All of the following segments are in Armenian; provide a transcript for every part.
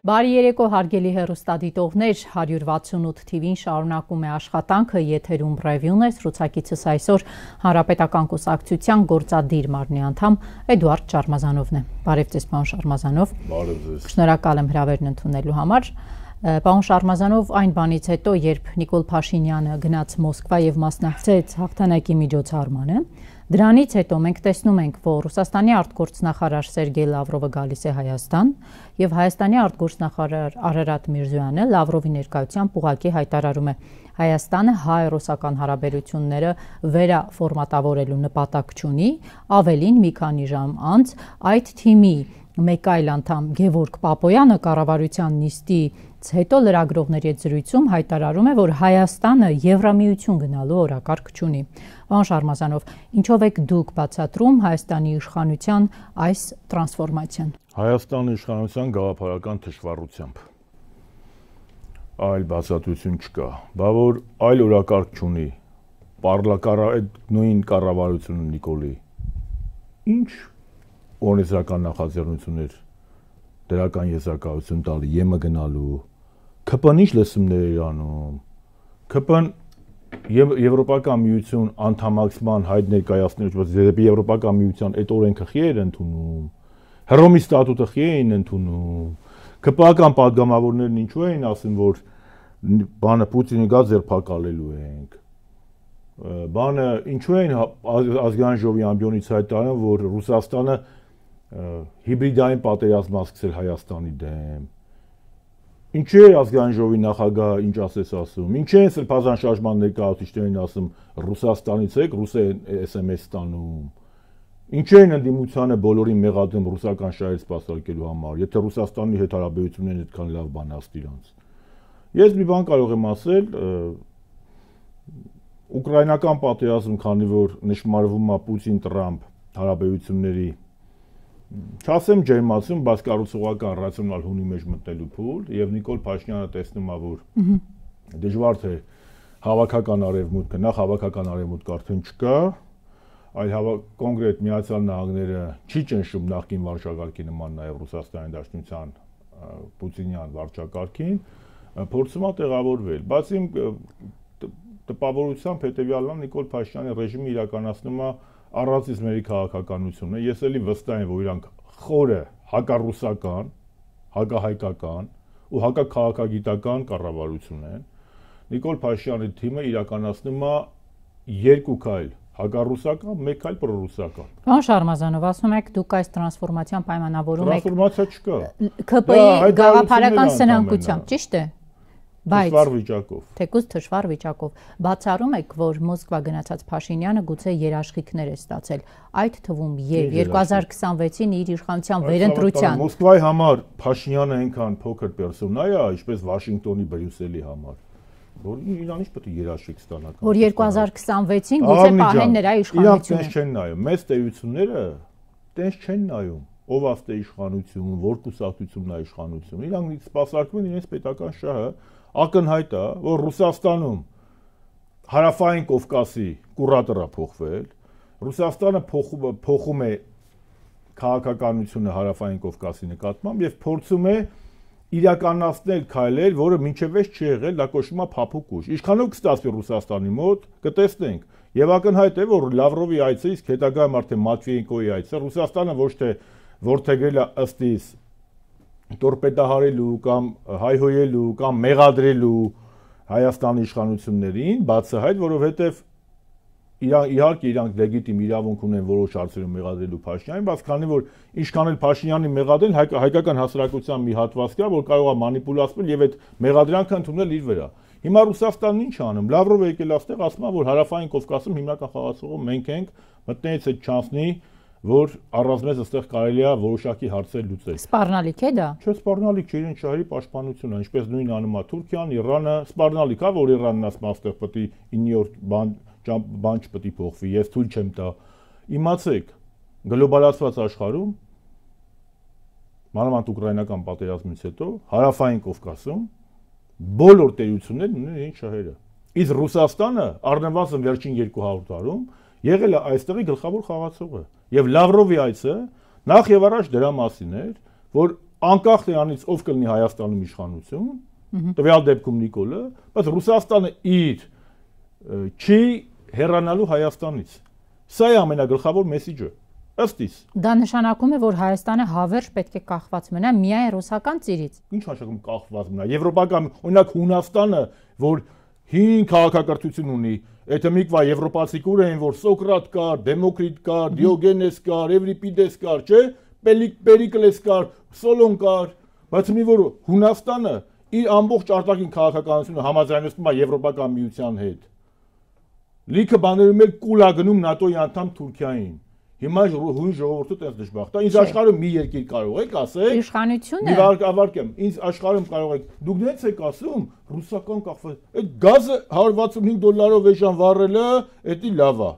Բարի երեկո հարգելի հեռուստադիտողներ, 168 TV-ին շարունակում է աշխատանքը, եթերում ռևյուն է, զրուցակիցս այսօր Հանրապետական կուսակցության գործադիր մարմնի անդամ Էդուարդ Շարմազանովն է։ Բարև ձեզ, պարոն Շարմազանով։ Բարև ձեզ։ Շնորհակալ եմ հրավերն ընդունելու համար։ Պարոն Շարմազանով, այն բանից հետո, երբ Նիկոլ Փաշինյանը գնաց Մոսկվա եւ մասնակցեց հաղթանակի միջոցառմանը, դրանից հետո մենք տեսնում ենք, որ Ռուսաստանի արտգործնախարար Սերգեյ Լավրովը գալիս է Հայաստան եւ Հայաստանի արտգործնախարար Արարատ Միրզոյանը Լավրովի ներկայությամբ ուղղակի հայտարարում է Հայաստանը հայ-ռուսական հարաբերությունները վերաֆորմատավորելու նպատակ չունի, ավելին մի քանի ժամ անց այդ թիմի մեկ այլ անդամ Գևորգ Պապոյանը կառավարության նիստից հետո լրագրողների հետ զրույցում հայտարարում է, որ Հայաստանը Եվրամիություն գնալու օրակարգ չունի։ Պարոն Շարմազանով, ինչով եք դուք բացատրում Հայաստանի իշխանության այս տրանսֆորմացիան։ Հայաստանի իշխանության գաղափարական թշվառությամբ։ Այլ բացատրություն չկա, բա որ այլ օրակարգ չունի։ Այդ նույն կառավարությունը Նիկոլի։ Ինչ օրենսդրական նախաձեռնություններ դրական եզրակացություն տալի ԵՄ գնալու, ՔՊ-ն ինչ լսումներ էր անում, ՔՊ-ն Եվրոպական միություն անդամակցման հայտ ներկայացնելով դեպի Եվրոպական միության այդ օրենքը խի էր ընդունում, Հռոմի ստատուտը խի էին ընդունում, ՔՊ-ական պատգամավորներն ինչու էին ասում, որ բանը Պուտինի գա ձերբակալելու ենք, բանը ինչու էին ազգային ժողովի ամբիոնից հայտարարում, որ Ռուսաստանը հիբրիդային պատերազմ սկսել Հայաստանի դեմ։ Ինչու է ազգային ժողովի նախագահը ինչ ասես ասում։ Ինչու են սրբազան շարժման ներկայացուցիչներն ասում Ռուսաստանից եք, ռուս է SMS ստանում։ Ինչու են ընդդիմությանը բոլորին մեղադրում ռուսական շահեր սպասարկելու համար, եթե Ռուսաստանի հետ հարաբերություններն այդքան լավ բան աստ իրանց։ Ես մի բան կարող եմ ասել, ուկրաինական պատերազմ, քանի որ նշмарվում է Պուտին-Տրամփ հարաբերությունների չասեմ ջերմացում, բայց կառուցողական ռացիոնալ հունի մեջ մտնելու փուլ եւ Նիկոլ Փաշինյանը տեսնում է, որ դժվար թե հավաքական արևմուտքը, նախ հավաքական արևմուտք արդեն չկա, այլ կոնկրետ Միացյալ Նահանգները չի ճնշում նախկին վարչակարգի նման նաեւ Ռուսաստանի Դաշնության Պուտինյան վարչակարգին, փորձում է տեղավորվել, բայց իմ տպավորությամբ հետեւյալն Նիկոլ Փաշինյանի ռեժիմը իրականացնում է առածիզմերի քաղաքականությունը, ես էլի վստահ եմ, որ իրանք խորը հակառուսական, հակահայկական ու հակաքաղաքագիտական կառավարություն են։ Նիկոլ Փաշինյանի թիմը իրականացնում է երկու քայլ, հակառուսական, մեկ քայլ պրոռուսական։ Պարոն Շարմազանով, ասում եք դուք այս տրանսֆորմացիան պայմանավորում եք տրանսֆորմացիա չկա։ ՔՊ-ի գաղափարական սնանկությամբ, ճիշտ է։ Բայց թշվառ վիճակով։ Թեկուզ թշվառ վիճակով բացառում եք, որ Մոսկվա գնացած Փաշինյանը գուցե երաշխիքներ է ստացել, այդ թվում եւ 2026-ին իր իշխանության վերընտրության։ Մոսկվայի համար Փաշինյանը այնքան փոքր պերսոնա է, ինչպես Վաշինգտոնի Բրյուսելի համար, որ իրան ինչ պետք է երաշխիք ստանա։ Որ 2026-ին գուցե պահեն նրա իշխանությունը։ Իրանք չեն նայում, մեծ տերությունները տենց չեն նայում, ով աստե իշխանություն, որ կուսակցությունն է իշխանություն։ Իրանք սպասարկում են իրենց պետական շահը։ Ակնհայտ է, որ Ռուսաստանում հարավային Կովկասի կուրատորը փոխվել, Ռուսաստանը փոխում է քաղաքականությունը հարավային Կովկասի նկատմամբ եւ փորձում է իրականացնել քայլեր, որը մինչև այս չի եղել, դա կոչվում է փափուկ ուժ։ Ինչքանով կստացվի Ռուսաստանի մոտ, կտեսնենք։ Եվ ակնհայտ է, որ Լավրովի այցը, իսկ հետագայում արդեն Մատվիենկոյի այցը Ռուսաստանը ոչ թե որդեգրել է ըստ իս տորպեդահարելու կամ հայհոյելու կամ մեղադրելու Հայաստանի իշխանություններին, բացահայտ, որովհետև իհարկե իրանք լեգիտիմ իրավունք ունեն որոշ հարցերում մեղադրելու Փաշինյանին, բայց քանի որ ինչքան էլ Փաշինյանին մեղադրեն, հայկական հասարակության մի հատված կա, որ կարող է մանիպուլացնել եւ այդ մեղադրանքը ընդունել իր վրա։ Հիմա Ռուսաստանն ինչ անում։ Լավրովը եկել այստեղ ասում է, որ հարավային Կովկասում հիմնական խաղացողը մենք ենք, մտնեց այդ չանսնի, որ առանձնապես այստեղ կարելի է որոշակի հարցեր լուծել։ Սպառնալիք է դա։ Չէ, սպառնալիք չէ, իրեն շահերի պաշտպանությունը, ինչպես նույն անում է Թուրքիան, Իրանը, սպառնալիք է, որ Իրանն ասում է այստեղ պետք է 9-րդ բան չպետք է փոխվի, ես թույլ չեմ տա։ Իմացեք, գլոբալացված աշխարհում մանավանդ ուկրաինական պատերազմից հետո հարավային Կովկասում բոլոր տերություններն ունեն իրենց շահերը։ Իսկ Ռուսաստանը առնվազն վերջին 200 տարում եղել է այստեղի գլխավոր խաղացողը։ Եվ Լավրովի այցը նախ եւ առաջ դրա մասին էր, որ անկախ նրանից ով կլինի Հայաստանում իշխանություն, տվյալ դեպքում Նիկոլը, բայց Ռուսաստանը իր չի հեռանալու Հայաստանից։ Սա է ամենագլխավոր մեսիջը։ Ըստ իս։ Դա նշանակում է, որ Հայաստանը հավերժ պետք է կախված մնա միայն ռուսական ծիրից։ Ինչ նշանակում կախված մնա։ Եվրոպական, օրինակ Հունաստանը, որ հին քաղաքակրթություն ունի, այդ միկվա եվրոպացի կուր էին, որ Սոկրատ կար, Դեմոկրիտ կար, Դիոգենես կար, Էվրիպիդես կար, չէ՞, Պերիկլես կար, Սոլոն կար, բայց մի որ Հունաստանը իր ամբողջ արտաքին քաղաքականությունը համաձայնեցնում է Եվրոպական միության հետ։ Լիքը բաներում էլ կուլ է գնում ՆԱՏՕ-ի անդամ Թուրքիային։ Հիմա հույն ժողովուրդը տես դժբախտ է։ Ինձ աշխարհում մի երկիր կարող եք ասել։ Իշխանությունը։ Ավարկեմ, ինձ աշխարհում կարող եք։ Դուք նենց եք ասում, ռուսական կախված։ Այդ գազը $165 էժան վառելը, դա լավ է։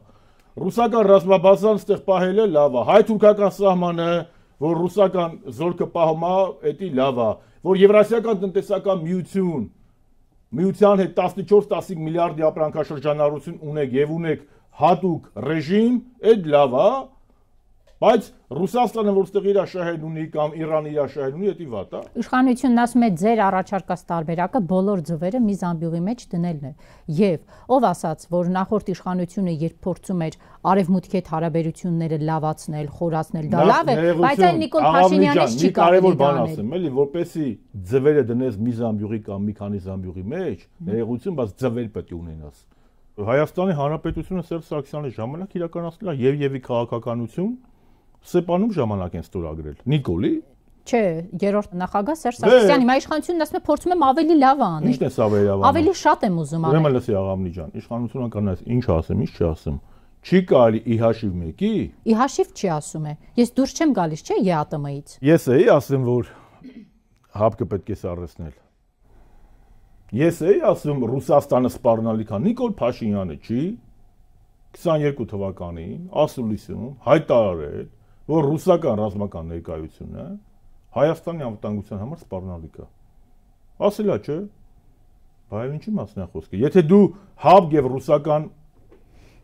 Ռուսական ռազմաբազան ստեղ պահելը լավ է։ Հայ-թուրքական սահմանը, որ ռուսական զորքը պահում է, դա լավ է։ Որ Եվրասիական տնտեսական միության հետ 14-15 միլիարդի ապրանքաշրջանառություն ունեք եւ ունեք հատուկ ռեժիմ, այդ լավ է, բայց Ռուսաստանը որ ստեղ իր շահերն ունի կամ Իրանը իր շահերն ունի, դա վատ է։ Իշխանությունն ասում է ձեր առաջարկած տարբերակը բոլոր ձվերը մի զամբյուղի մեջ դնելն է։ Եվ ով ասաց, որ նախորդ իշխանությունը երբ փորձում էր արևմուտքի հետ հարաբերությունները լավացնել, խորացնել, դա լավ է, բայց այն Նիկոլ Փաշինյանից չի կարելի բան ասեմ, էլի, որպեսի ձվերը դնես մի զամբյուղի կամ մի քանի զամբյուղի մեջ, ներողություն, բայց ձվեր պետք է ունենաս։ Հայաստանի Հանրապետությունը Սերժ Սարգսյանի ժամանակ իրականացնել է եւ քաղաքականություն Սեպանում ժամանակ են ստորագրել։ Նիկոլի։ Չէ, երրորդ նախագահ Սերժ Սարգսյանը հիմա իշխանությունն ասում է փորձում եմ ավելի լավ անել։ Ինչն է սա վերաբերվում։ Ավելի շատ եմ ուզում անել։ Ուրեմն լսի աղամնի ջան, իշխանությունը կանաս ինչ ասեմ, ինչ չասեմ։ Չի կարելի ի հաշիվ մեկի։ Ի հաշիվ չի ասում է։ Ես դուրս չեմ գալիս, չէ, ԵԱՏՄ-ից։ Ես էի ասում, որ հապկը պետք է սառեցնել։ Ես էի ասում Ռուսաստանը սպառնալիք է, Նիկոլ Փաշինյանը չի 22 թվականին ասուլիսում հայտարարել, որ ռուսական ռազմական ներկայությունը Հայաստանի անվտանգության համար սպառնալիք է։ Ասել է, չէ՞։ Բայց ինչի մասն է խոսքը։ Եթե դու հապկ եւ ռուսական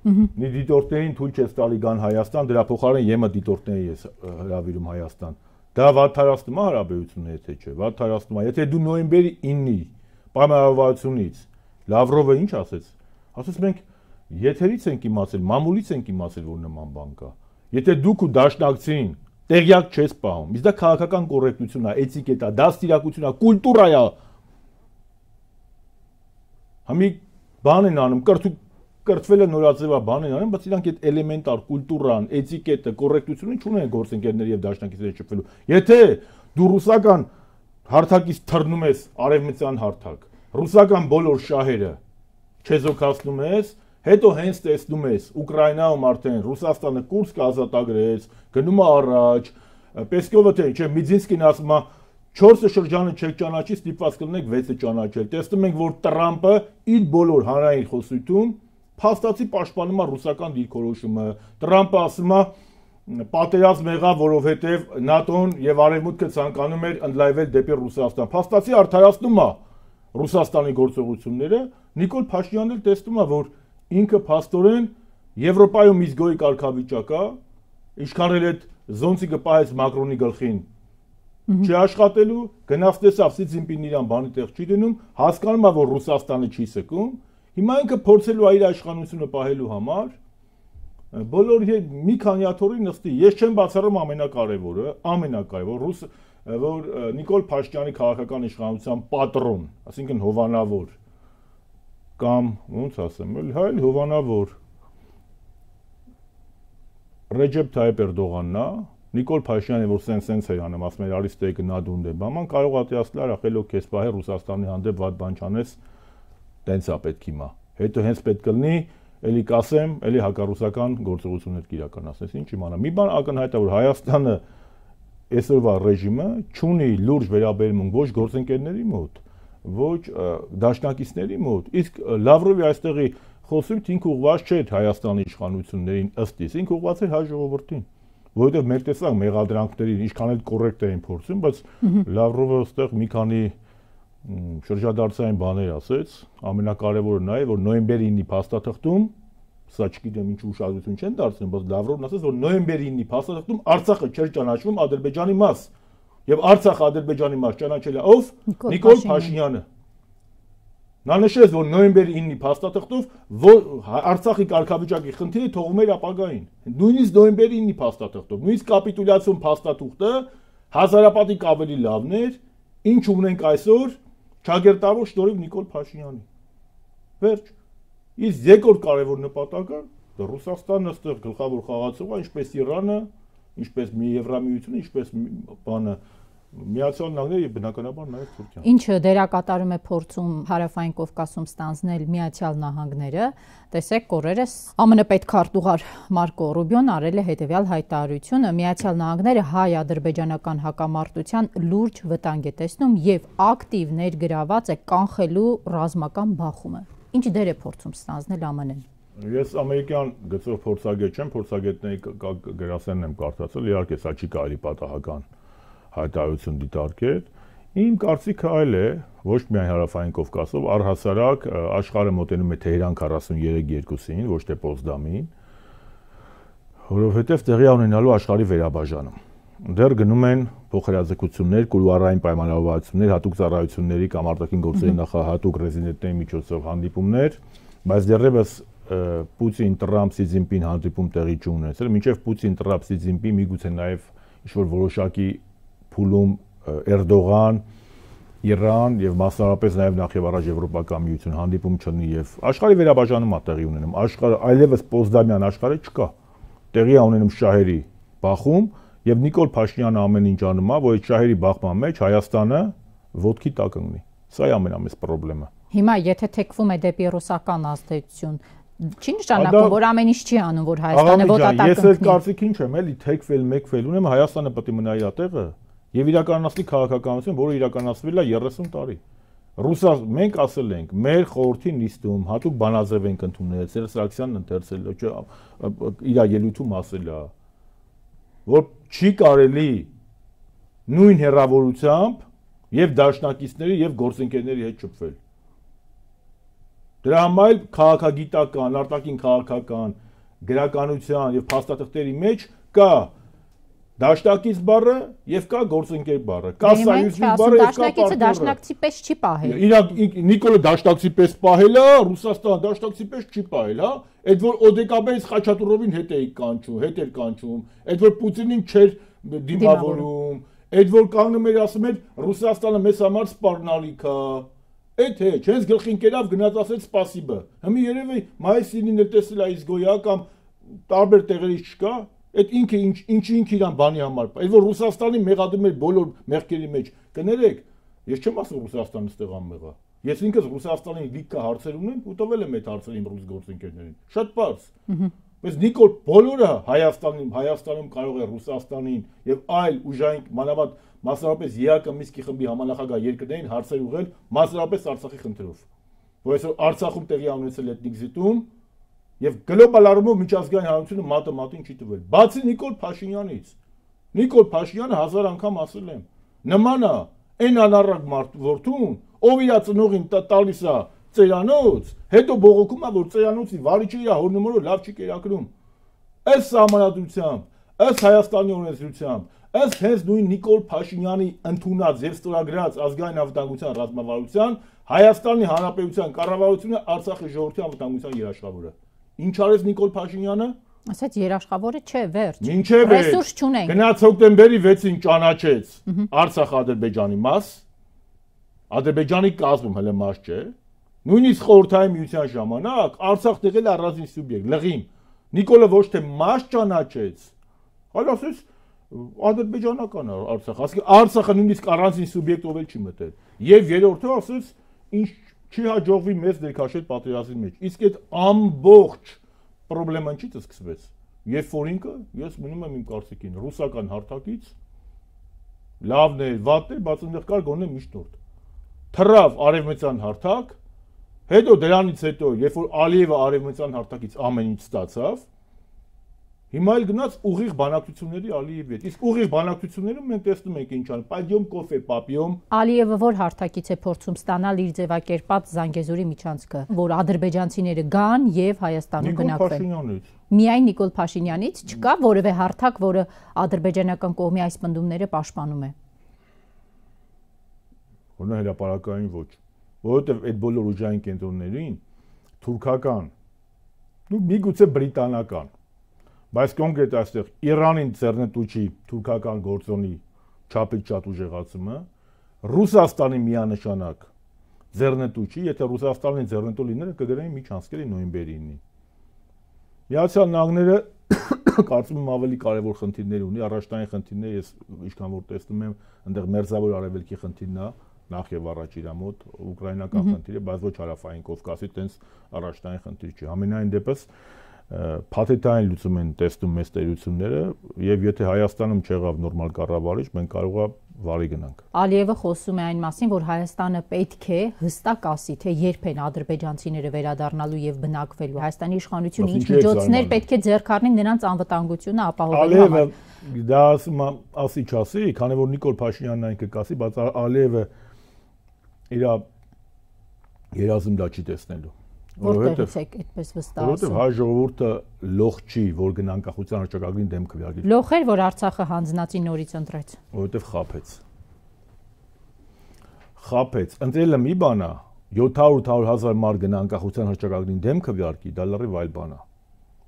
դիտորդներին թույլ չես տալի գան Հայաստան, դրա փոխարեն ԵՄ դիտորդների ես հրավիրում Հայաստան։ Դա վատթարացնում է հարաբերությունները, թե չէ։ Վատթարացնում է։ Եթե դու նոյեմբերի 9-ի պայմանավորվածությունից Լավրովը ինչ ասեց։ Ասեց մենք եթերից ենք իմացել, մամուլից ենք իմացել, որ նման բան կա։ Եթե դուք ու դաշնակցին տեղյակ չես պահում, իսկ դա քաղաքական կոռեկտություն է, էթիկետ է, դաստիարակություն է, կուլտուրա է։ Համի բան են անում, կրթվելը նորաձևա բան են անում, բայց իրանք այդ էլեմենտար կուլտուրան, էթիկետը, կոռեկտությունը չունեն գործընկերների եւ դաշնակիցների շփվելու։ Եթե դու ռուսական հարթակից թռնում ես արևմտյան հարթակ, ռուսական բոլոր շահերը չեզոքացնում ես, հետո հենց տեսնում ես Ուկրաինայում արդեն Ռուսաստանը Կուրսկը ազատագրեց, գնում է առաջ, Պեսկովը թե չէ, Միդզինսկին ասում է 4 շրջանը չեք ճանաչի, ստիպված կլինեք 6-ը ճանաչել։ Տեսնում ենք, որ Տրամպը իր բոլոր հանրային խոսույթում փաստացի պաշտպանում է ռուսական դիրքորոշումը։ Տրամպը ասում է պատերազմ եղավ, որովհետև ՆԱՏՕ-ն եւ Արևմուտքը ցանկանում էր ընդլայնվել դեպի Ռուսաստան։ Փաստացի արդարացնում է Ռուսաստանի գործողությունները։ Նիկոլ Փաշինյանն էլ տեսնում է, որ ինքը փաստորեն Եվրոպայում իզգոյի կարգավիճակ է, ինչքան էլ այդ զոնցիկը պահեց Մակրոնի գլխին չի աշխատելու, գնաց տեսավ Սի Ցզինպինն իրան բանի տեղ չի դնում, հասկանում է, որ Ռուսաստանը չի սկում, հիմա ինքը փորձելու է իր իշխանությունը պահելու համար, բոլոր մի քանի աթոռի նստի, ես չեմ բացառում ամենակարևորը, որ Նիկոլ Փաշինյանի քաղաքական իշխանության պատրոն, այսինքն հովանավոր կամ ոնց ասեմ, այլ հովանավոր Ռեջեփ Թայիփ Էրդողանն է, Նիկոլ Փաշինյանը, որ սենց է անում, ասում է արիստեյկը նադունդե, բաման կարող է ասել, ախելով քեզ պահե Ռուսաստանի հանդեպ վատ բան չանես, տենց է պետք հիմա։ Հետո հենց պետք կլինի, էլի կասեմ, էլի հակառուսական գործողություններ կիրականացնես, ինչ իմանա։ Մի բան ակնհայտ է, որ Հայաստանը այսօրվա ռեժիմը չունի լուրջ վերաբերմունք ոչ գործընկերների մոտ, ոչ դաշնակիցների մոտ, իսկ Լավրովի այստեղի խոսույթը ինքը ուղղված չէր Հայաստանի իշխանություններին ըստ իս, ինքը ուղղված էր հայ ժողովրդին, որովհետև մեր տեսակ մեղադրանքներին ինչքան էլ կոռեկտ էին փորձում, բայց Լավրովը այստեղ մի քանի շրջադարձային բաներ ասեց, ամենակարևորը նա է, որ նոյեմբերի 9-ի փաստաթղթում, սա չգիտեմ ինչ ուշադրություն չեն դարձնում, բայց Լավրովն ասաց, որ նոյեմբերի 9-ի փաստաթղթում Արցախը չէր ճանաչվում Ադրբեջանի մաս։ եւ Արցախ Ադրբեջանի մաս ճանաչել է ով Նիկոլ Փաշինյանը։ Նա նշեց, որ նոյեմբերի 9-ի փաստաթղթով Արցախի կարգավիճակի խնդիրը թողում էր ապագային։ Նույնիսկ նոյեմբերի 9-ի փաստաթղթով, նույնիսկ կապիտուլյացիոն փաստաթուղթը հազարապատիկ ավելի լավն էր, ինչ ունենք այսօր ճակերտավոր շնորհիվ Նիկոլ Փաշինյանի։ Վերջ։ Իսկ երկրորդ կարևոր նպատակը Ռուսաստանն ըստեղ գլխավոր խաղացողը, ինչպես Իրանը, ինչպես Եվրամիությունը, ինչպես բանը Միացյալ Նահանգները եւ բնականաբար նաեւ Թուրքիան։ Ինչը դերակատարում է փորձում Հարավային Կովկասում ստանձնել Միացյալ Նահանգները, տեսեք օրերս ԱՄՆ պետքարտուղար Մարկո Ռուբիոն արել է հետեւյալ հայտարարությունը. Միացյալ Նահանգները հայ-ադրբեջանական հակամարտության լուրջ վտանգ է տեսնում եւ ակտիվ ներգրաված է կանխելու ռազմական բախումը։ Ինչ դեր է փորձում ստանձնել ԱՄՆ-ն։ Ես ամերիկյան գծով փորձագետ չեմ, փորձագետների գրասենն եմ կարդացել, իհարկե սա չի կարելի պատահական հայտարարություն դիտարկել։ Իմ կարծիքը այլ է, ոչ միայն Հարավային Կովկասով, առհասարակ աշխարհը մոտենում է Թեհրան 43-2-ին, ոչ թե Պոզդամին, որովհետև տեղի ունենալու աշխարհի վերաբաժանում։ Դեռ գնում են փոխհրաձգություններ, կուլուարային պայմանավորվածություններ, հատուկ ծառայությունների կամ արտաքին գործերի նախահատուկ ռեզիդենտների միջոցով հանդիպումներ, բայց դեռևս Պուտին-Տրամփ Սի Ցզինպին հանդիպում տեղի չունեցել, մինչև Պուտին-Տրամփ Սի Ցզինպին միգուցե նաև ինչ-որ որոշակի փուլում Էրդողան, Իրան եւ մասնավորապես նաև նախևառաջ Եվրոպական միություն հանդիպում չունի եւ աշխարհի վերաբաժանում է տեղի ունենում։ Աշխարհը այլևս Պոզդամյան աշխարհը չկա։ Տեղի է ունենում շահերի բախում եւ Նիկոլ Փաշինյանը ամեն ինչ անում է, որ այդ շահերի բախման մեջ Հայաստանը ոտքի տակ ընկնի։ Սա է ամենամեծ խնդրեմը։ Հիմա եթե թեքվում է դեպի ռուսական ազդեցություն, չի նշանակում, որ ամեն ինչ չի անում, որ Հայաստանը ոտատակ ընկնի։ Ես այդ կարծիքին չեմ, էլի թեքվել, մեկվել, ունեմ Հայաստանը պետք է մնա իր տեղը եւ իրականացնի քաղաքականություն, որը իրականացվել է 30 տարի։ Մենք ասել ենք, մեր խորհրդի նիստում հատուկ բանաձև ենք ընդունել, Սերժ Սարգսյանն ընթերցել, իր ելույթում ասել է, որ չի կարելի նույն հեռավորությամբ եւ դաշնակիցների եւ գործընկերների հետ շփվել։ Դրա համար քաղաքագիտական, արտաքին քաղաքական, գրականության եւ փաստաթղթերի մեջ կա դաշնակից բառը եւ կա գործընկեր բառը, կա սայույզնիկ բառը եւ կա պարտները։ Դաշնակիցը դաշնակցի պես չի պահել։ Նիկոլը դաշնակցի պես պահել է, Ռուսաստանը դաշնակցի պես չի պահել, հա։ Այդ որ Օդեկաբերից Խաչատուրովին հետ էր կանչում, այդ որ Պուտինին չէր դիմավորում, այդ որ կանգնում էր ասում էր Ռուսաստանը մեզ համար սպառնալիք է։ Այդ է, չես գլխին կերավ գնաց ասեց սպասիբը։ Հիմա երևի մայիսին էլ տեսել է Իզգոյա կամ տարբեր տեղերից չկա։ Այդ ինքը ինքը իրան բանի համար։ Այդ որ Ռուսաստանի մեղադրում էր բոլոր մեղքերի մեջ։ Կներեք, ես չեմ ասում Ռուսաստանը ստեղ անմեղա։ Ես ինքս Ռուսաստանի լիքը հարցեր ունեմ ու տվել եմ այդ հարցերը իմ ռուս գործընկերներին։ Շատ բարձ։ Բայց Նիկոլ բոլորը Հայաստանում կարող է Ռուսաստանին եւ այլ ուժային մանավանդ մասնավորապես ԵԱԿ Միսկի խմբի համանախագահ երկրներին հարցեր ուղղել մասնավորապես Արցախի խնդրով։ Որ այսօր Արցախում տեղի ունեցել էթնիկ զիտում եւ գլոբալ առումով միջազգային հանրությունը մատը մատին չի տվել։ Բացի Նիկոլ Փաշինյանից։ Նիկոլ Փաշինյանը 1000 անգամ ասել եմ, նման է այն անառակ մարդ որդուն, ով իր ծնողին տալիս է ծերանոց, հետո բողոքում է, որ ծերանոցի վարիչը իր հորնումորը լավ չի կերակրում։ Այս սահմանադրությամբ, ըստ Հայաստանի օրենսդրությամբ, ըստ հենց նույն Նիկոլ Փաշինյանի ընդունած եւ ստորագրած ազգային անվտանգության ռազմավարության, Հայաստանի Հանրապետության կառավարությունը Արցախի ժողովրդի անվտանգության երաշխավորը։ Ինչ արեց Նիկոլ Փաշինյանը։ Ասաց երաշխավորը չէ, վերջ։ Ռեսուրս չունենք։ Գնաց հոկտեմբերի 6-ին ճանաչեց Արցախ Ադրբեջանի մաս։ Ադրբեջանի կազմում հələ մաս չէ։ Նույնիսկ խորհրդային միության ժամանակ Արցախ եղել է առանձին սուբյեկտ, լղիմ։ Նիկոլը ոչ թե մաս ճանաչեց, այլ ասեց ադրբեջանական Արցախ, ասի Արցախը նույնիսկ առանձին սուբյեկտով էլ չի մտել։ Եվ երրորդը ասեց, ինչ չի հաջողվի մեծ ներքաշել պատերազմի մեջ։ Իսկ այդ ամբողջ խնդրեմը ինչից սկսվեց։ Երբ որ ինքը, ես մնում եմ իմ կարծիքին, ռուսական հարթակից լավն էր, վատն էր, բայց այնտեղ կար գոնե միջնորդ։ Թռավ արևմտյան հարթակ, հետո դրանից հետո, երբ որ Ալիևը արևմտյան հարթակից ամեն ինչ ստացավ, հիմա էլ գնաց ուղիղ բանակցությունների Ալիևի հետ։ Իսկ ուղիղ բանակցություններում մենք տեսնում ենք ինչ ան, պայդյոմ կոֆե, պապիոմ։ Ալիևը որ հարթակից է փորձում ստանալ իր ձևակերպած Զանգեզուրի միջանցքը, որ ադրբեջանցիները գան եւ Հայաստանում բնակվեն։ Միայն Նիկոլ Փաշինյանից չկա որևէ հարթակ, որը ադրբեջանական կողմի այս պնդումները պաշտպանում է։ Օրինակ հրապարակային ոչ, որովհետև այդ բոլոր ուժային կենտրոններին թուրքական, միգուցե բրիտանական, բայց կոնկրետ այստեղ Իրանին ձեռնտուչի թուրքական գործոնի չափից շատ ուժեղացումը, Ռուսաստանի միանշանակ ձեռնտուչի, եթե Ռուսաստանի ձեռնտու լինելը կգրեին միջանցքերի նոյեմբերի 9-ին։ Միացյալ Նահանգները կարծում եմ ավելի կարևոր խնդիրներ ունի, առաջնային խնդիրներ, ես ինչքան որ տեսնում եմ, այնտեղ մերձավոր արևելքի խնդիրն է, նախ եւ առաջ իր մոտ, ուկրաինական խնդիր է, բայց ոչ հարավային Կովկասի տենց առաջնային խնդիր չի։ Ամենայն դեպս փաթեթային լուծում են տեսնում մեծ տերությունները, եւ եթե Հայաստանում չեղավ նորմալ կառավարիչ, մենք կարող է վարի գնանք։ Ալիևը խոսում է այն մասին, որ Հայաստանը պետք է հստակ ասի, թե երբ են ադրբեջանցիները վերադառնալու եւ բնակվելու։ Հայաստանի իշխանությունը ինչ միջոցներ պետք է ձեռք առնի նրանց անվտանգությունը ապահովելու համար։ Ալիևը դա ասի չասի, քանի որ Նիկոլ Փաշինյանն այն կասի, բայց Ալիևը իր երազում դա չի տեսնելու։ Որտեղից է այդպես վստահ ասում։ Որովհետև հայ ժողովուրդը լող չի, որ գնա անկախության հռչակագրին դեմ քվեարկի։ Լող էր, որ Արցախը հանձնածի նորից ընտրեց։ Որովհետև խաբեց։ Ընտրելը մի բան է, 700-800 մարդ գնա անկախության հռչակագրին դեմ քվեարկի, դա լրիվ այլ բան է։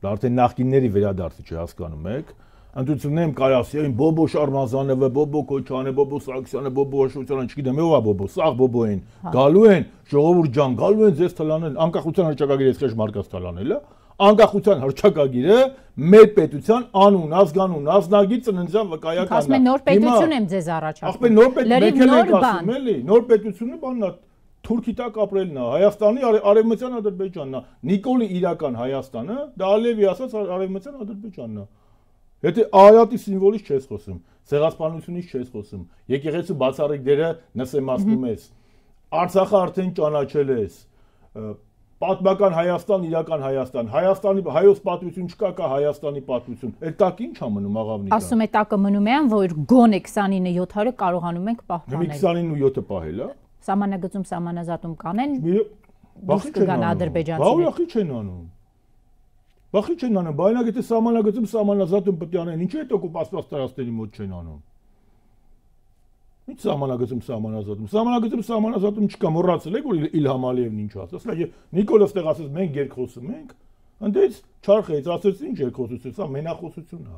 Դա արդեն նախկինների վերադարձը չի հասկանում եք։ Ընտրություններում կարասի այն Բոբո Շարմազանովը, Բոբո Քոչյանը, Բոբո Սարգսյանը, Բոբո Աշոտյանը, չգիտեմ, ով է Բոբո, սաղ Բոբո են։ Գալու են, ժողովուրդ ջան, գալու են ձեզ թլանել, անկախության հռչակագիրը ես մարկած թլանելը, անկախության հռչակագիրը մեր պետության անուն, ազգանուն, ազնագիր ծննդյան վկայականն է։ Ասում են նոր պետություն եմ ձեզ առաջարկում։ Ախպե նոր պետություն եք ասում էլի, նոր պետությունը բանն է, Թուրքի տակ ապրելն է, Հայաստանի արևմտյան Ադրբեջանն է, Նիկոլի իրական Հայաստանը, դա Ալիևի ասած արևմտյան Ադրբեջանն է։ Եթե Արարատի սիմվոլից չես խոսում, ցեղասպանությունից չես խոսում, եկեղեցու բացառիկ դերը նսեմացնում ես, Արցախը արդեն ճանաչել ես, պատմական Հայաստան, իրական Հայաստան, Հայաստանի հայոց պատմություն չկա, կա Հայաստանի պատմություն, այդ տակ ի՞նչ է մնում աղավնիկը։ Ասում է տակը մնում է, որ գոնե 29-700-ը կարողանում ենք պահպանել։ 29-7-ը պահել, հա։ Սահմանագծում սահմանազատում կանեն, բախի չեն անում։ Բախի չեն անում։ Բախի չեն անում, բայց եթե սահմանագծում սահմանազատում պետք է անեն, ինչի՞ այդ օկուպացված տարածքների մոտ չեն անում։ Ինչ սահմանագծում սահմանազատում չկա, մոռացել եք որ Իլհամ Ալիևն ինչ ասաց, ասա Նիկոլը ստեղ ասաց մենք երկխոսում ենք, ընդից չարխեց, ասաց ինչ երկխոսություն, սա մենախոսություն է։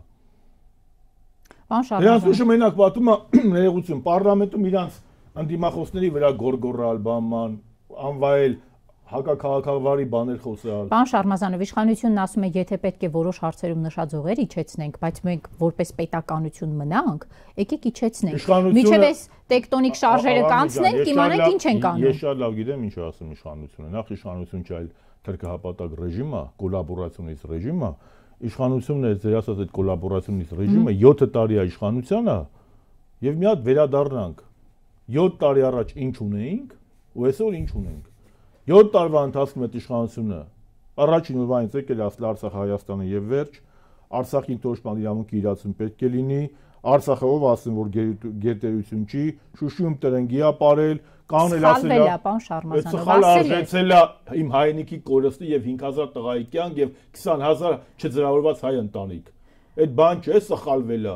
Պարոն Շարմազան։ Իրանց ուժը մենակ պատում է ներողություն, պարլամենտում իրանց անդիմախոսների վրա գորգորալ, բանման, անվայել հակաքաղաքավարի բաներ խոսալ։ Պարոն Շարմազանով, իշխանությունն ասում է, եթե պետք է որոշ հարցերում նշաձողեր իջեցնենք, բայց մենք որպես պետականություն մնանք, եկեք իջեցնենք։ Միջև այս տեկտոնիկ շարժերը կանցնենք, իմանանք ինչ ենք անում։ Ես շատ լավ գիտեմ ինչ ասում իշխանությունը։ Նախ իշխանություն չէ, այլ թրքահապատակ ռեժիմ է, կոլաբորացիոնիստ ռեժիմ է։ Իշխանությունն է ձեր ասած այդ կոլաբորացիոնիստ ռեժիմը 7 տարի է իշխանության է, եւ մի հատ վերադառնանք 7 տարի առաջ ինչ ունեինք ու այսօր ինչ ունենք։ 7 տարվա ընթացքում այդ իշխանությունը առաջին օրվանից եկել ասել Արցախ Հայաստանը եւ վերջ, Արցախին թոշման իրավունքի իրացում պետք է լինի, Արցախը ով ասում որ գերտերություն չի, Շուշիում տրենգի է ապարել, կանել ասել է, սխալ արժեցել է իմ հայրենիքի կորստի եւ 5000 տղայի կյանք եւ 20000 չձրավորված հայ ընտանիք։ Այդ բան չէ, սխալվել է։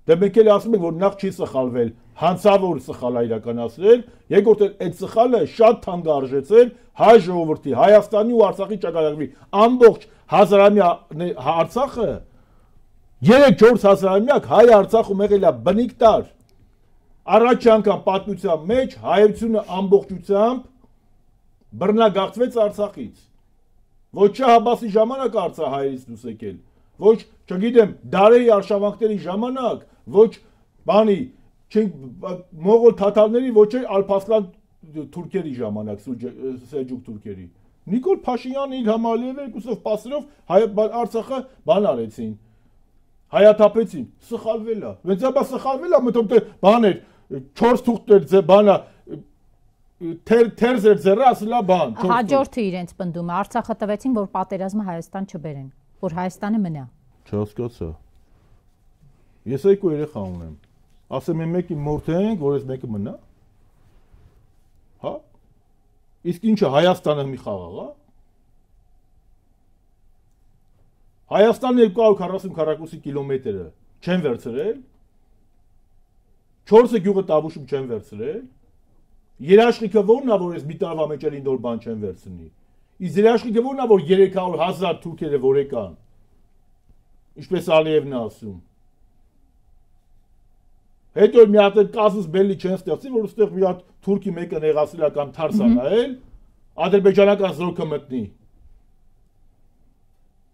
Դե մենք էլ ասում ենք որ նախ չի սխալվել, հանցավոր սխալ է իրականացրել, երկրորդ այդ սխալը շատ թանկ արժեցել հայ ժողովրդի, Հայաստանի ու Արցախի ճակատագրի ամբողջ հազարամյա Արցախը 3-4 հազարամյակ հայ Արցախում եղել է բնիկ տար։ Առաջ անգամ պատմության մեջ հայությունը ամբողջությամբ բռնագաղթվեց Արցախից։ Ոչ Շահաբասի ժամանակ Արցախայից դուրս եկել, ոչ, չգիտեմ, դարերի արշավանքների ժամանակ, ոչ բանի, մողոլ թաթարների, ոչ Ալփասլան թուրքերի ժամանակ, սելջուկ թուրքերի։ Նիկոլ Փաշինյանը Իլհամ Ալիևը երկուսով պասերով Արցախը բան արեցին, հայաթափեցին, սխալվել է։ Վեցաբա սխալվել է, մտում թե բաներ, 4 թուղթեր բանա, թերզեր ձեռը ասելա բան։ Հաջորդը իրենց պնդում է, Արցախը տվեցին, որ պատերազմը Հայաստան չբերեն, որ Հայաստանը մնա։ Չհասկացա։ Ես երկու երեխա ունեմ։ Ասեմ եմ մեկի մորթենք, որ ես մեկը մնա։ Հա։ Իսկ ինչը Հայաստանը մի խաղաղ է։ Հայաստանը 240 քառակուսի կիլոմետրը չեն վերցրել։ 4 գյուղը Տավուշում չեն վերցրել։ Երաշխիքը ո՞րն է, որ ես մի տարվա մեջ էլի նոր բան չեմ վերցնի։ Իսկ երաշխիքը ո՞րն է, որ 300,000 թուրքերը որ եկան։ Ինչպես Ալիևն է ասում։ Հետո մի հատ կազուս բելի չեն ստեղծի, որ ուստեղ մի հատ թուրքի մեկը նեղացել է կամ թարսանայել, ադրբեջանական զորքը մտնի։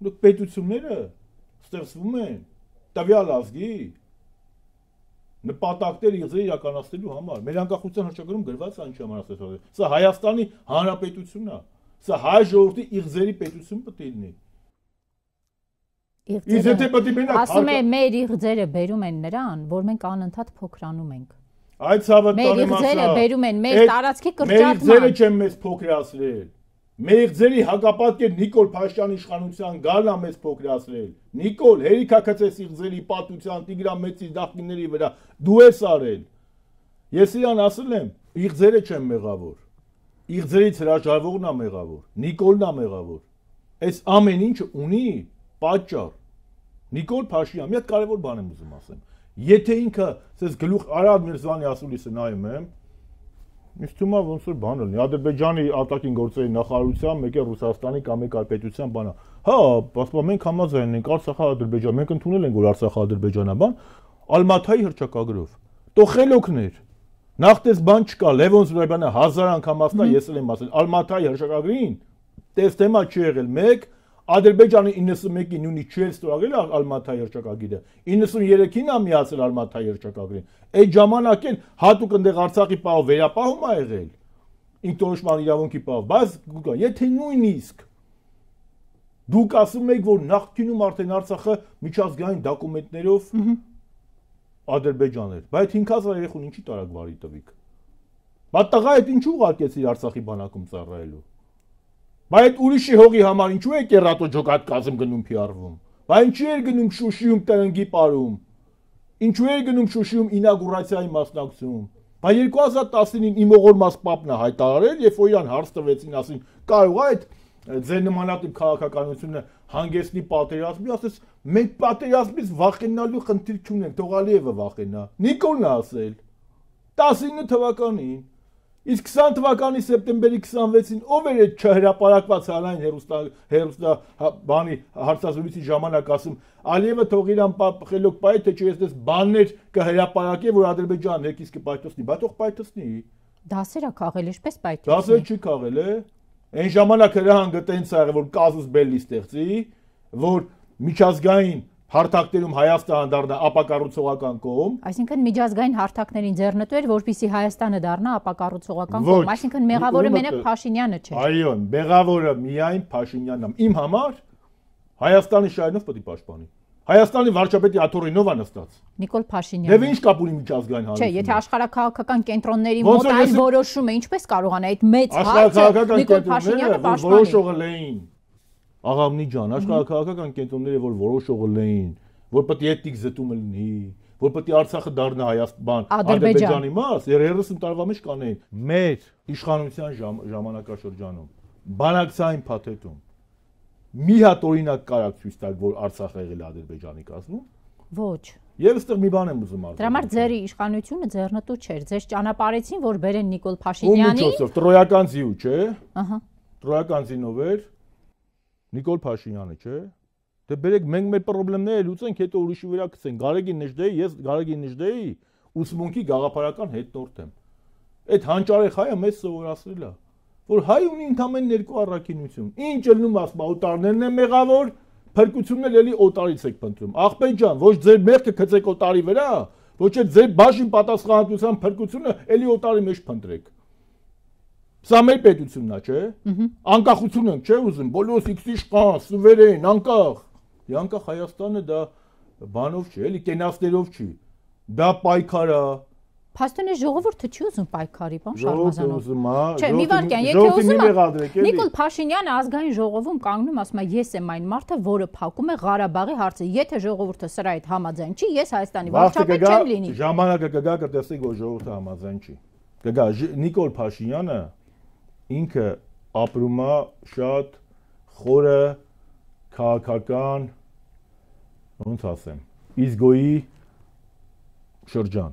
Դուք պետությունները ստեղծվում են տվյալ ազգի նպատակներ իրականացնելու համար։ Մեր անկախության հռչակագրում գրված է ինչի համար ասել։ Սա Հայաստանի Հանրապետությունն է։ Սա հայ ժողովրդի իղձերի պետություն պետք է լինի։ Ասում է մեր իղձերը բերում են նրան, որ մենք անընդհատ փոքրանում ենք։ Այդ ցավը մեր իղձերը բերում են մեր տարածքի կրճատման։ Մեր իղձերը չեն մեզ փոքրացրել։ Մեր իղձերի հակապատկեր Նիկոլ Փաշինյանի իշխանության գալն է մեզ փոքրացրել։ Նիկոլ, հերիքա գցես իղձերի պատմության Տիգրան Մեծի դախնիների վրա, դու ես արել։ Ես իրան ասել եմ, իղձերը չեն մեղավոր։ Իղձերից հրաժարվողն է մեղավոր, Նիկոլն է մեղավոր։ Այս ամեն ինչը ունի պատճառ։ Նիկոլ Փաշինյան, մի հատ կարևոր բան եմ ուզում ասեմ։ Եթե ինքը, ասես գլուխ Արադ Միրզոյանի ասուլիսը նայում եմ, ինձ թվում է ոնց որ բան լինի, Ադրբեջանի արտաքին գործերի նախարարության, մեկ է Ռուսաստանի կամ մեկ այլ պետության բանա։ Հա, ասում մենք համաձայն ենք Արցախը Ադրբեջան, մենք ընդունել ենք որ Արցախը Ադրբեջանաբան, Ալմաթայի հռչակագրով։ Տո խելոքներ։ Նախտես բան չկա, Լևոն Զուրաբյանը 1000 անգամ ասա, ես էլ եմ ասել, Ալմաթայի հռչակագրին տեստեմա չի եղել 1 Ադրբեջանը 91-ի նույնիսկ չէր ստորագրել Ալմաթայի հռչակագիրը, 93-ին է միացել Ալմաթայի հռչակագրին։ Այդ ժամանակ էլ հատուկ այնտեղ Արցախի պահով վերապահում ա եղել, ինքնորոշման իրավունքի պահով, բայց եթե նույնիսկ դուք ասում եք, որ նախկինում արդեն Արցախը միջազգային դոկումենտներով Ադրբեջան էր, բայց 5000 երեխուն ինչի տարակ վարի տվիք։ Բայց տղա այդ ինչու ուղարկեցիր Արցախի բանակում ծառայելու։ Բայց ուրիշի հողի համար ինչու է կերատո ջոկատ կազմ գնում PR-ում։ Բայց ինչի էր գնում Շուշիում տնգի պարում։ Ինչու էր գնում Շուշիում ինագուրացիայի մասնակցում։ Բայց 2019-ին իմ ողորմած պապն է հայտարարել, երբ որ իրան հարց տվեցին, ասին կարող է այդ ձեր նմանատիպ քաղաքականությունը հանգեցնի պատերազմի, ասես մենք պատերազմից վախենալու խնդիր չունենք, թող Ալիևը վախենա։ Նիկոլն է ասել 19 թվականին, իսկ 20 թվականի սեպտեմբերի 26-ին ով էր այդ չհրապարակված հանրային հերոստա բանի հարցազրույցի ժամանակ ասում Ալիևը թող իրան խելոք պայ թե չէ ես բաններ կհրապարակի, որ Ադրբեջանը եկից կպայթեցնի, բա թող պայթեցնի։ Դասեր է քաղել, ինչպես պայթեցնի։ Դասեր չի քաղել է։ Այն ժամանակ հրահանգը տենց ա եղել, որ կազուս բելի ստեղծի, որ միջազգային հարթակներում Հայաստանը դառնա ապակառուցողական կողմ։ Այսինքն միջազգային հարթակներին ձեռնտու էր, որպեսզի Հայաստանը դառնա ապակառուցողական կողմ, այսինքն մեղավորը մենակ Փաշինյանը չէ։ Այո, մեղավորը միայն Փաշինյանն է։ Իմ համար Հայաստանի շահերով պետք է պաշտպանի։ Հայաստանի վարչապետի աթոռինով է նստած։ Նիկոլ Փաշինյանը։ Դե ինչ կապ ունի միջազգային հանրությունը։ Չէ, եթե աշխարհակաղակական կենտրոնների մոտ այն որոշումը ինչպես կարողանա այդ մեծ հարցը Նիկոլ Փաշինյանը պաշտպանի։ Որոշողը լեին։ Աղավնի ջան, աշխարհակաղակական կենտրոնները որ որոշողը լեին, որ պետք է էթնիկ զտումը լինի, որ պետք է Արցախը դառնա Հայաստան, Ադրբեջանի մաս, 30 տարվա մեջ կանեին։ Մեր իշխանության ժամանակաշրջանում բանակցային փաթեթում մի հատ օրինակ կարակ ցույց տալ, որ Արցախը եղել է Ադրբեջանի կազմում։ Ոչ։ Եվ այստեղ մի բան եմ ուզում ասել։ Դրա համար ձեր իշխանությունը ձեռնտու չէր, ձեզ ճանապարհեցին, որ բերեն Նիկոլ Փաշինյանի։ Ո՞ւմ միջոցով, տրոյական ձիու, չէ։ Ահա։ Տրոյական ձինով էր Նիկոլ Փաշինյանը, չէ։ Դե բերեք մենք մեր խնդիրները լուծենք, հետո ուրիշի վրա գցենք։ Գարեգին Նժդեի, ես Գարեգին Նժդեի ուսմունքի գաղափարական հետնորդ եմ։ Այդ հանճարեղ հայը մեզ սովորացրել է, որ հայ ունի ընդամենը երկու առաքինություն։ Ինչ ելնում ասма օտարներն են մեղավոր, փրկությունն էլ էլի օտարից եք փնտրում։ Աղբեջ ջան, ոչ ձեր մեղքը գցեք օտարի վրա, ոչ էլ ձեր բաժին պատասխանատվության փրկությունը էլի օտարի մեջ փնտրեք։ Սա մեր պետությունն է, չէ։ Անկախություն ենք, չէ, ուզում, բոլորս իշխան, սուվերեն, անկախ։ Անկախ Հայաստանը դա բանով չի, էլի կենացներով չի։ Դա պայքար է։ Փաստորեն ժողովուրդը չի ուզում պայքարի, բան Շարմազանով։ Չէ, մի վարքյան, եթե ուզում Նիկոլ Փաշինյանը ազգային ժողովում կանգնում ասում է ես եմ այն մարդը, որը փակում է Ղարաբաղի հարցը։ Եթե ժողովուրդը սրա հետ համաձայն չի, ես Հայաստանի վարչապետ չեմ լինի։ Ժամանակը կգա կտեսնեք, որ ժողովուրդը համաձայն չի։ Կգա Նիկոլ Փաշինյանը ինքը ապրում է շատ խորը քաղաքական, ոնց ասեմ, իզգոյի շրջան։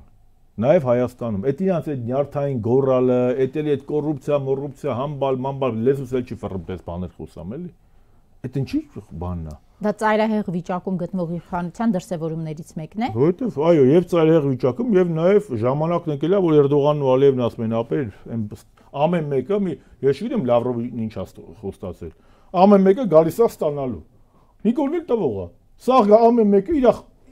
Նաև Հայաստանում, այդ իրանց այդ նյարդային գորալը, այդ էլի այդ կոռուպցիա, համբալ, լեզուս էլ չի ֆռում դες բաներ խոսամ էլի։ Այդ ինչի բանն է։ Դա ծայրահեղ վիճակում գտնվող իշխանության դրսևորումներից մեկն է։ Որովհետև այո, եւ ծայրահեղ վիճակում եւ նաեւ ժամանակն եկել է, որ Էրդողանն ու Ալիևն ասում են, ապեր, ամեն մեկը ես չգիտեմ Լավրովին ինչ խոստացել։ Ամեն մեկը գալիս է ստանալու։ Նիկոլն էլ տվող է։ Սա ամեն մեկը իր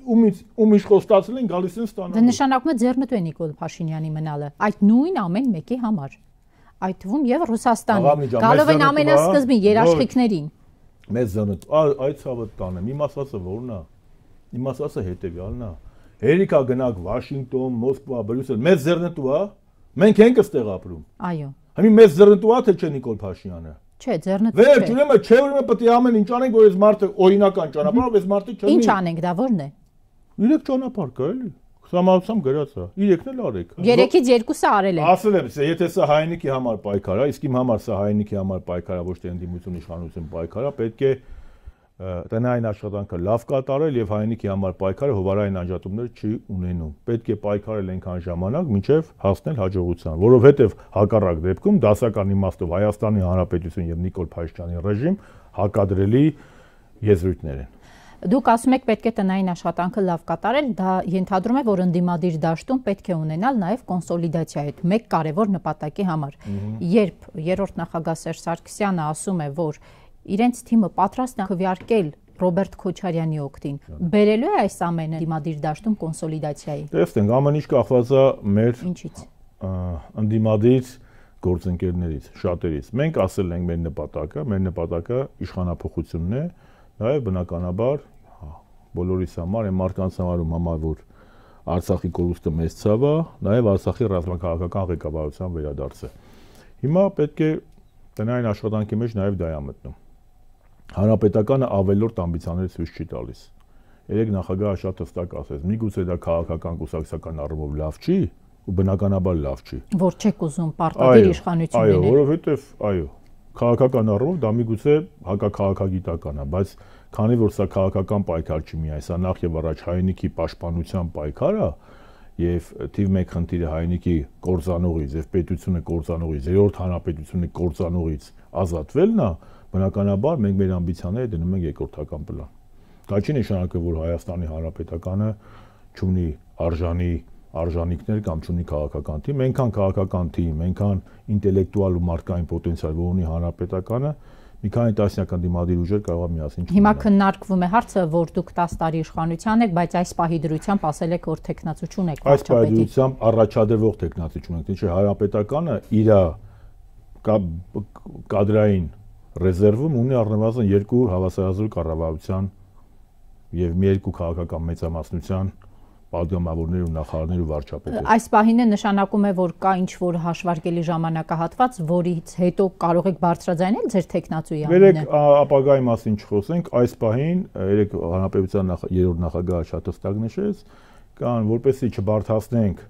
ում ինչ խոստացել են գալիս են ստանալու։ Դա նշանակում է ձեռնտու է Նիկոլ Փաշինյանի մնալը։ Այդ նույն ամեն մեկի համար։ Այդ թվում եւ Ռուսաստանի։ Գալով են ամենասկզբին երաշխիքներին։ Մեծ ձեռնտու, այդ ցավը տանեմ։ Իմ ասածը ո՞րն է։ Իմ ասածը հետեւյալն է։ Հերիքա գնաք Վաշինգտոն, Մոսկվա, Բրյուսել, մեծ ձեռնտու է։ Մենք ենք այստեղ ապրում։ Այո։ Հիմա մեծ ձեռնտու է թե չէ Նիկոլ Փաշինյանը։ Չէ, ձեռնտու չէ։ Վերջ, ուրեմն չէ, ուրեմն պետք է ամեն ինչ անենք, որ այս մարդը օրինական ճանապարհով այս մարդը չլինի։ Ինչ անենք, դա ո՞րն է։ 3 ճանապարհ կա էլի։ Համացամ գրած է։ 3-ն էլ արեք։ 3-ից 2-ը արել են։ Ասել եմ, եթե սա հայնիկի համար պայքար է, իսկ իմ համար սա հայնիկի համար պայքար է, ոչ թե ընդդիմություն իշխանություն պայքար է, պետք է տնային աշխատանքը լավ կատարել եւ հայնիկի համար պայքարը հովարային անջատումներ չի ունենում։ Պետք է պայքարել այնքան ժամանակ, մինչեւ հասնել հաջողության, որովհետեւ հակառակ դեպքում դասական իմաստով Հայաստանի Հանրապետություն եւ Նիկոլ Փաշինյանի ռեժիմ հակադրելի եզրույթներ են։ Դուք ասում եք պետք է տնային աշխատանքը լավ կատարել, դա ենթադրում է, որ ընդդիմադիր դաշտում պետք է ունենալ նաև կոնսոլիդացիա այդ մեկ կարևոր նպատակի համար։ Երբ երրորդ նախագահ Սերժ Սարգսյանը ասում է, որ իրենց թիմը պատրաստ է քվեարկել Ռոբերտ Քոչարյանի օգտին, բերելու է այս ամենը ընդդիմադիր դաշտում կոնսոլիդացիայի։ Տեսնենք, ամեն ինչ կախված է մեր ինչից։ Ընդդիմադիր գործընկերներից, շատերից։ Մենք ասել ենք մեր նպատակը իշխանափոխությունն է, նաև բնականաբար բոլորիս համար, այն մարդկանց համար, որ Արցախի կորուստը մեծ ցավ է, նաև Արցախի ռազմաքաղաքական ղեկավարության վերադարձը։ Հիմա պետք է տնային աշխատանքի մեջ նաև դա է մտնում։ Հանրապետականը ավելորդ ամբիցիաներ ցույց չի տալիս։ Երեք նախագահը շատ հստակ ասեց, միգուցե դա քաղաքական կուսակցական առումով լավ չի, ու բնականաբար լավ չի։ Որ չեք ուզում պարտադիր իշխանություն լինել։ Այո, որովհետև այո, քաղաքական առումով դա միգուցե հակաքաղաքագիտական է, բայց քանի որ սա քաղաքական պայքար չի միայն, սա նախ եւ առաջ հայնիկի պաշտպանության պայքար է, եւ թիվ 1 խնդիրը հայնիկի կորզանողից եւ պետությունը կորզանողից, երրորդ հանրապետությունը կորզանողից ազատվելն է, բնականաբար մենք մեր ամբիցիաները դնում ենք երկրորդական պլան։ Դա չի նշանակում, որ Հայաստանի Հանրապետականը չունի արժանինքներ կամ չունի քաղաքական թիմ, այնքան քաղաքական թիմ, այնքան ինտելեկտուալ ու մարդկային պոտենցիալ, որ ունի Հանրապետականը, մի քանի տասնյակ ընդդիմադիր ուժեր կարող է միասին չլինեն։ Հիմա քննարկվում է հարցը, որ դուք 10 տարի իշխանության եք, բայց այս պահի դրությամբ ասել եք, որ տեխնացություն եք վարչապետի։ Այս պահի դրությամբ առաջադրվող տեխնացություն եք, թե Հանրապետականը իր կադրային ռեզերվում ունի առնվազն 2 հավասարազոր կառավարության եւ մի 2 քաղաքական մեծամասնության պատգամավորներ ու նախարարներ ու վարչապետեր։ Այս պահին է նշանակում է, որ կա ինչ-որ հաշվարկելի ժամանակահատված, որից հետո կարող եք բարձրաձայնել ձեր տեխնացուի անունը։ Երեք ապագայի մասին չխոսենք, այս պահին երեք հանրապետության երրորդ նախագահը շատ հստակ նշեց, կան որպեսզի չբարթացնենք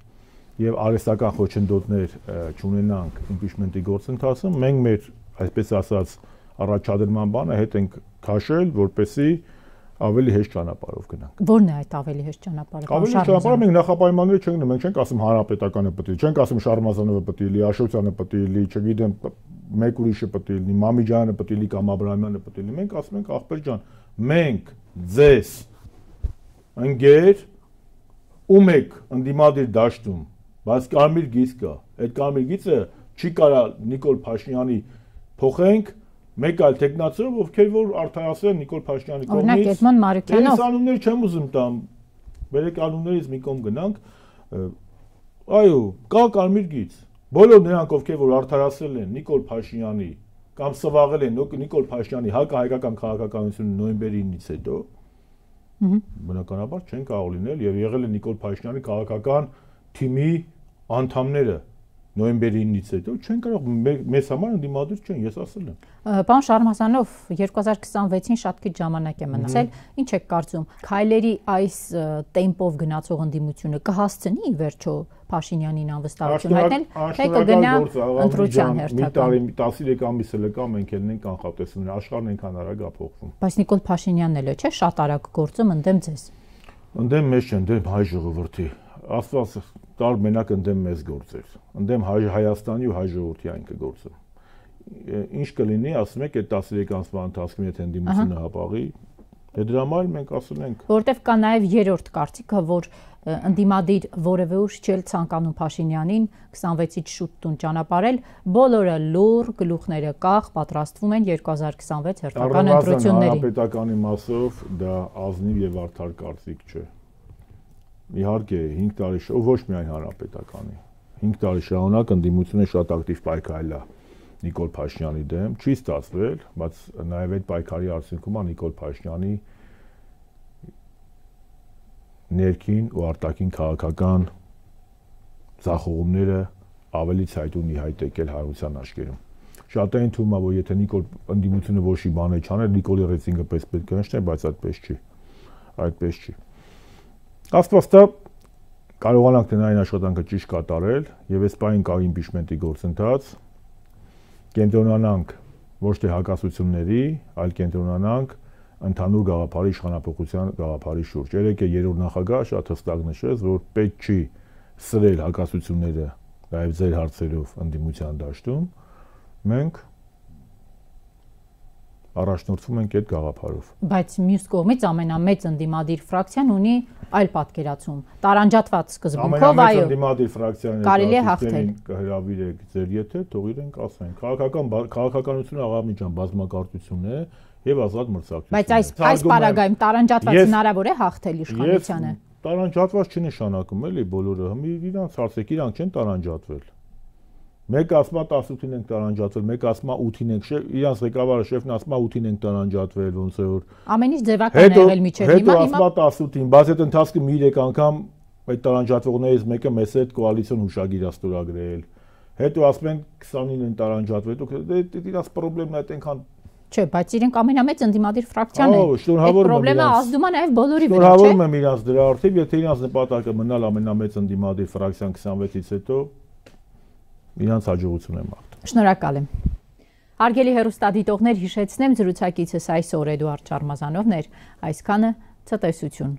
եւ արհեստական խոչընդոտներ չունենանք իմպիչմենտի գործընթացում, մենք մեր, այսպես ասած, առաջադրման բանը հետ ենք քաշել, որպեսզի ավելի հեշտ ճանապարհով գնանք։ Ո՞րն է այդ ավելի հեշտ ճանապարհը։ Ավելի հեշտ ճանապարհը մենք նախապայմանները չենք դնում, մենք չենք ասում Հանրապետականը պետք է, չենք ասում Շարմազանովը պետք է լի, Աշոտյանը պետք է լի, չգիտեմ, մեկ ուրիշը պետք է լինի, Մամիջյանը պետք է լի կամ Աբրահամյանը պետք է լի։ Մենք ասում ենք ախպեր ջան, մենք ձեզ ընկեր ում եք ընդդիմադիր դաշտում, բայց կարմիր գիծ կա։ Այդ կարմիր գիծը չի կարա Նիկոլ Փաշինյանի փոխենք մեկ այլ տեխնացիով, ովքեր որ արդարացրել Նիկոլ Փաշինյանի կողմից։ Օրինակ Էդմոն Մարուկյանով։ Այս անուններ չեմ ուզում տամ։ Բերեք անուններից մի կողմ գնանք։ Այո, կա կարմիր գիծ։ Բոլոր նրանք, ովքեր որ արդարացրել են Նիկոլ Փաշինյանի կամ սվաղել են Նիկոլ Փաշինյանի հակահայկական քաղաքականությունը նոյեմբերի 9-ից հետո, բնականաբար չեն կարող լինել եւ եղել է Նիկոլ Փաշինյանի քաղաքական թիմի անդամները նոյեմբերի 9-ից հետո չեն կարող մեզ համար ընդդիմադիր չեն, ես ասել եմ։ Պարոն Շարմազանով 2026-ին շատ քիչ ժամանակ է մնացել, ինչ եք կարծում, քայլերի այս տեմպով գնացող ընդդիմությունը կհասցնի ի վերջո Փաշինյանին անվստահություն հայտնել, թե կգնա ընտրության հերթական։ Մի տարի 13 ամիս էլ կա, մենք էլ ենք կանխատեսումներ, աշխարհն այնքան արագ է փոխվում։ Բայց Նիկոլ Փաշինյանն էլ է, չէ՞, շատ արագ գործում ընդդեմ ձեզ։ Ընդդեմ մեզ չեն, ընդդեմ հայ ժողովրդի։ Աստված տալ մենակ ընդդեմ մեզ գործեր, ընդդեմ Հայաստանի ու հայ ժողովրդի այն կգործում։ Ինչ կլինի, ասում եք, այդ 13 ամսվա ընթացքում եթե ընդդիմությունը հապաղի, դրա համար մենք ասում ենք, որտեվ կա նաև երրորդ կարծիքը, որ ընդդիմադիր որևէ ուժ չէ ցանկանում Փաշինյանին 26-ից շուտ տուն ճանապարհել, բոլորը լուռ, գլուխները կախ պատրաստվում են 2026 հերթական ընտրություններին։ Հանրապետականի մասով դա ազնիվ եւ արդար կարծիք չէ։ Իհարկե 5 տարի ոչ միայն հանրապետականի 5 տարի շարունակ ընդդիմությունը շատ ակտիվ պայքարել է Նիկոլ Փաշինյանի դեմ, չի ստացվել, բայց նաև այդ պայքարի արդյունքում է Նիկոլ Փաշինյանի ներքին ու արտաքին քաղաքական ձախողումները ավելի ցայտուն իհայտ եկել հայության աչքերում։ Շատերին թվում է, որ եթե Նիկոլ ընդդիմությունը ոչի բան չաներ, Նիկոլի ռեյտինգը պես պետք է նշներ, բայց այդպես չի։ Այդպես չի։ Աստվածտա կարողանանք տնային աշխատանքը ճիշտ կատարել եւ այս պահին կա իմպիչմենտի գործընթաց, կենտրոնանանք ոչ թե հակասությունների, այլ կենտրոնանանք ընդհանուր գաղափարի իշխանապողության գաղափարի շուրջ։ Երեկ է երրորդ նախագահը շատ հստակ նշեց, որ պետք չի սրել հակասությունները նաև ձեր հարցերով ընդդիմության դաշտում, մենք առաջնորդվում ենք այդ գաղափարով։ Բայց մյուս կողմից ամենամեծ ընդդիմադիր ֆրակցիան ունի այլ պատկերացում։ Տարանջատված սկզբունքով, այո, ընդդիմադիր ֆրակցիան կարելի է հաղթել։ Կհրավիրեք ձեր եթե թող իրենք ասեն։ Քաղաքականությունը աղամիջան բազմակարծություն է եւ ազատ մրցակցություն։ Բայց այս պարագայում տարանջատված հնարավոր է հաղթել իշխանությանը։ Տարանջատված չնշանակում էլի բոլորը իրանց հարցեք, իրանք չեն տարանջատվել։ Մեկ ասма 18-ին ենք տարանջատվել, մեկ ասma 8-ին ենք, իրանց ղեկավարը շեֆն ասma 8-ին ենք տարանջատվել, ոնց է որ։ Ամեն ինչ ձևական է եղել միջև հիմա։ Հետո ասma 18-ին, բայց այդ ընթացքում մի 3 անգամ այդ տարանջատվողներից մեկը մեզ հետ կոալիցիոն հուշագիր է ստորագրել։ Հետո ասում են 29-ին են տարանջատվել, դուք իրանց խնդիրն է այդքան Չէ, բայց իրենք ամենամեծ ընդդիմադիր ֆրակցիան է։ Այդ խնդրեմը ազդում է նաև բոլորի վրա, չէ՞։ Շնորհավորում եմ իրանց դրա արդիվ, եթե իրանց նպատակը մնալ ամենամեծ ընդդիմադիր ֆրակցիան 26-ից հետո իրանց հաջողություն եմ աղթում։ Շնորհակալ եմ։ Հարգելի հեռուստադիտողներ, հիշեցնեմ զրուցակիցս այսօր Էդուարդ Շարմազանովն էր, այսքանը ցտեսություն։